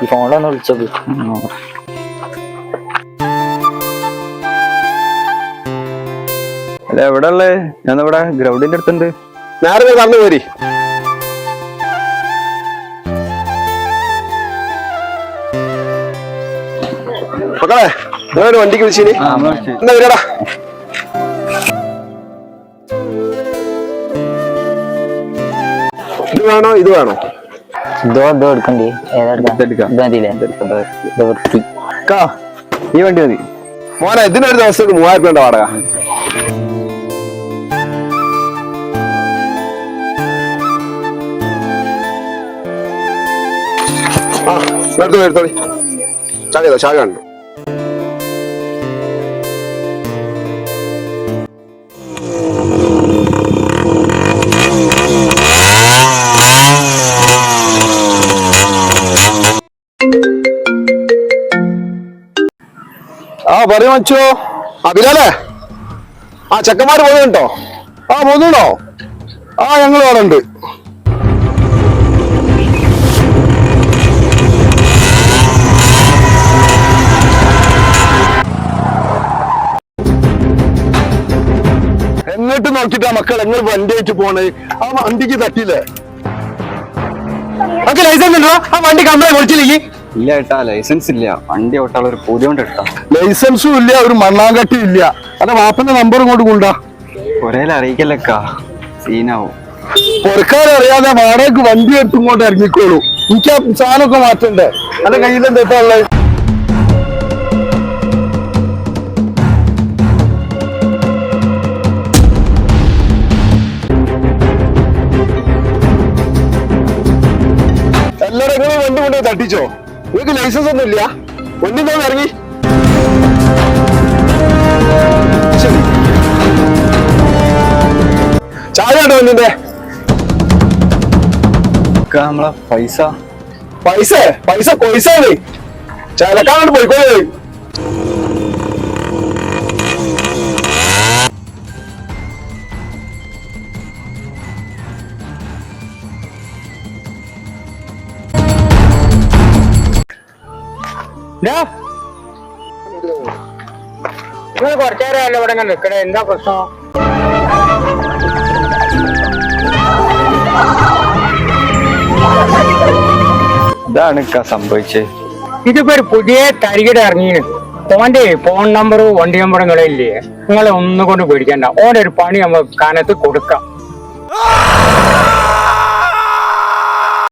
ഈ ഫോണിലൊന്ന് വിളിച്ചത്. അല്ല എവിടെ ഉള്ളേ? ഞാൻ ഇവിടെ ഗ്രൗണ്ടിന്റെ അടുത്തുണ്ട്. നേരെ കടന്നു പോരി. മക്കളെ നിങ്ങളൊരു വണ്ടിക്ക് വിളിച്ചിനി എന്താ വരാടാ? ഇത് വേണോ ഇത് വേണോ? ഇതോ എടുക്കണ്ടേ? ഈ വണ്ടി മതി മോനെ. ഇതിനൊരു ദിവസത്തേക്ക് 3000 രൂപ വാടക. എടുത്തോളി. ചാവിയതോ? ചാവി കണ്ടു. പറയൂ മച്ചോ. ബിലാലേ, ചെക്കന്മാര് പോകുന്നുണ്ടോ? പോകുന്നുണ്ടോ? ഞങ്ങൾ അവിടെ ഉണ്ട്. എന്നിട്ട് നോക്കിട്ടാ മക്കൾ എങ്ങനെ വണ്ടി ആയിട്ട് പോണേ? വണ്ടിക്ക് തട്ടിയില്ലേ? ലൈസൻസ് ഉണ്ടോ? വണ്ടി കംപ്ലൈന്റ് വിളിച്ചില്ലേ? ഇല്ല ഏട്ടാ, ലൈസൻസ് ഇല്ല. വണ്ടി ഓട്ടാളെ ഒരു പൂതി കൊണ്ട് എടുത്താ. ലൈസൻസും ഇല്ല, ഒരു മണ്ണാങ്കട്ടി ഇല്ല. അല്ല വാപ്പന്റെ നമ്പർ ഇങ്ങോട്ട് കൊണ്ടാ. കൊറേ അറിയിക്കല്ലക്കാ, സീനാവും. പൊറക്കാരറിയാതെ വാടകയ്ക്ക് വണ്ടി എടുത്ത് ഇങ്ങോട്ട് ഇറങ്ങിക്കോളൂ. എനിക്ക് ആ സാധനമൊക്കെ മാറ്റണ്ടേ? അന്റെ കയ്യിലെന്താ ഉള്ളത്? എല്ലാരും വണ്ടി കൊണ്ടുപോയി തട്ടിച്ചോ? നിങ്ങൾക്ക് ലൈസൻസ് ഒന്നും ഇല്ല? വണ്ടി ഞാൻ ഇറങ്ങി. ശരി, ചായ ഉണ്ടോ വണ്ടിന്റെ? നമ്മളെ പൈസ പൈസ പൈസ കൊയ്സാണ്. ചലക്കാണ്ട് പോയിക്കോളേ. നിങ്ങൾ കുറച്ചേരല്ലോ ഇവിടെ നിൽക്കണേ, എന്താ പ്രശ്നം? ഇതാണ് സംഭവിച്ചേ. ഇതിപ്പോ ഒരു പുതിയ തരികിട ഇറങ്ങിയാണ്. ഓന്റെ ഫോൺ നമ്പറും വണ്ടി നമ്പറും നിങ്ങളില്ലേ? നിങ്ങളെ ഒന്നും കൊണ്ട് പേടിക്കണ്ട. ഓന്റെ ഒരു പണി നമ്മൾ കാനത്ത് കൊടുക്കാം.